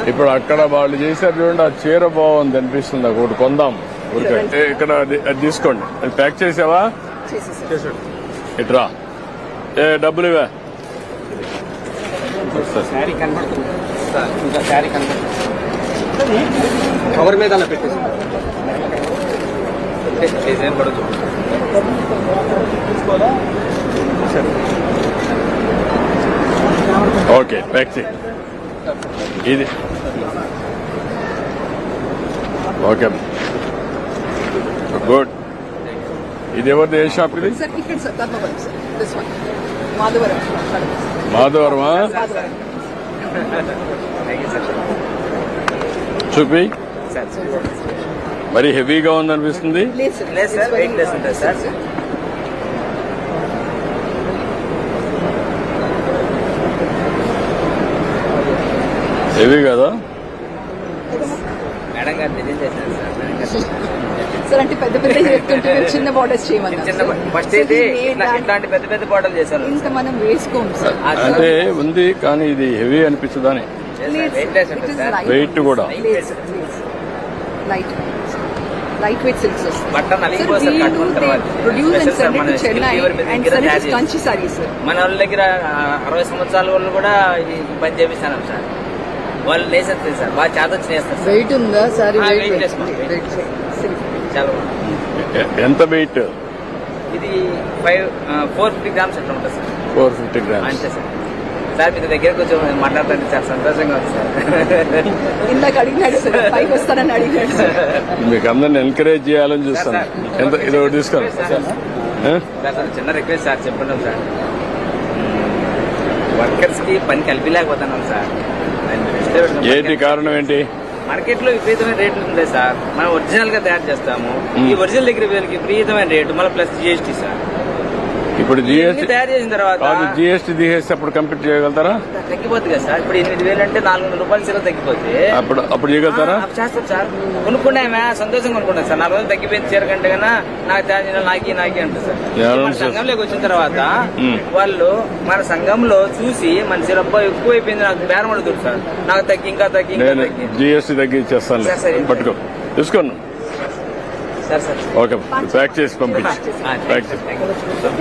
ఇప్పుడు అక్కడ వాళ్ళు చేశారు చూడండి, ఆ చీర బాగుంది అనిపిస్తుంది, ఒకటి కొందాం ఊరికే. ఇక్కడ అది తీసుకోండి. అది ప్యాక్ చేసావా? ఇట్రా, డబ్బులు ఇవే. కవర్ మీద అలా పెట్టేసి డిజైన్ పడదు. ఓకే, ప్యాక్ చేయి. ఇది ఓకే, గుడ్. ఇది ఎవరిది? ఏ షాప్ ఇది? మాధవరమా? చూపి. మరి హెవీగా ఉందనిపిస్తుంది. హెవీ కదా మేడం గారు డిజైన్ చేశారు సార్. అంటే పెద్ద పెద్ద చెప్తుంటే చిన్న బార్డర్స్ చేయమన్నారు. ఫస్ట్ అయితే ఇట్లాంటి పెద్ద పెద్ద బార్డర్లు చేశారు. ఇంకా మనం వేసుకోం సార్. అంటే ఉంది, కానీ ఇది హెవీ అనిపించదని. వెయిట్ కూడా లైట్ వెయిట్ సిల్క్స్ బట్టన్ అలిగిపోతారు కట్టుకున్న తర్వాత. కంచి సారీస్ మన వాళ్ళ దగ్గర 60 సంవత్సరాల వాళ్ళు కూడా ఈ పని చేపిస్తాను సార్. వాళ్ళు లేసేస్తారు సార్, బాగా చేతొచ్చి చేస్తారు. వెయిట్ ఉందా సారీ? చాలా ఎంత వెయిట్? ఇది 450 గ్రామ్స్ అట్లా ఉంటుంది సార్. 450 గ్రామ్స్ అంతే సార్. సార్ మీ దగ్గర కొంచెం మాట్లాడుతుంటే చాలా సంతోషంగా ఉంది సార్. ఇందాక అడిగినాడు సార్, పైకి వస్తానని అడిగినాడు సార్. మీకు అందరిని ఎంకరేజ్ చేయాలని చూస్తాను. ఎంత ఇది ఒకటి తీసుకోండి. సార్ చిన్న రిక్వెస్ట్ సార్, చెప్పండి సార్. వర్కర్స్ కి పని కలిపిలేకపోతున్నాం సార్. ఏంటి కారణం ఏంటి? మార్కెట్ లో విపరీతమైన రేట్లు ఉంటాయి సార్. మనం ఒరిజినల్ గా తయారు చేస్తాము. ఈ ఒరిజినల్ దగ్గర వీళ్ళకి విపరీతమైన రేటు, మళ్ళీ ప్లస్ జిఎస్టీ సార్. ఇప్పుడు జిఎస్టీ తయారు చేసిన తర్వాత జిఎస్టీ తీసేస్తే అప్పుడు కంప్లీట్ చేయగలుగుతారా? తగ్గిపోతుంది కదా సార్. ఇప్పుడు 8,000 అంటే 400 రూపాయలు సీల తగ్గిపోతే అప్పుడు చేయగలుగుతారా? చేస్తాం సార్. కొనుక్కున్నామే సంతోషంగా కొనుక్కున్నాం సార్. 4 రోజులు తగ్గిపోయింది చీర కంటే కన్నా నాకు తయారు చేయాలి, నాకి అంటారు సార్. మన సంఘంలోకి వచ్చిన తర్వాత వాళ్ళు మన సంఘంలో చూసి మన చీర ఎక్కువ అయిపోయింది, నాకు బేరం అడుగుతారు సార్. నాకు తగ్గి ఇంకా తగ్గి జిఎస్టీ తగ్గించేస్తాను, పట్టుకో తీసుకోను. సార్ సార్ ఓకే, ప్యాక్ చేసి పంపించి.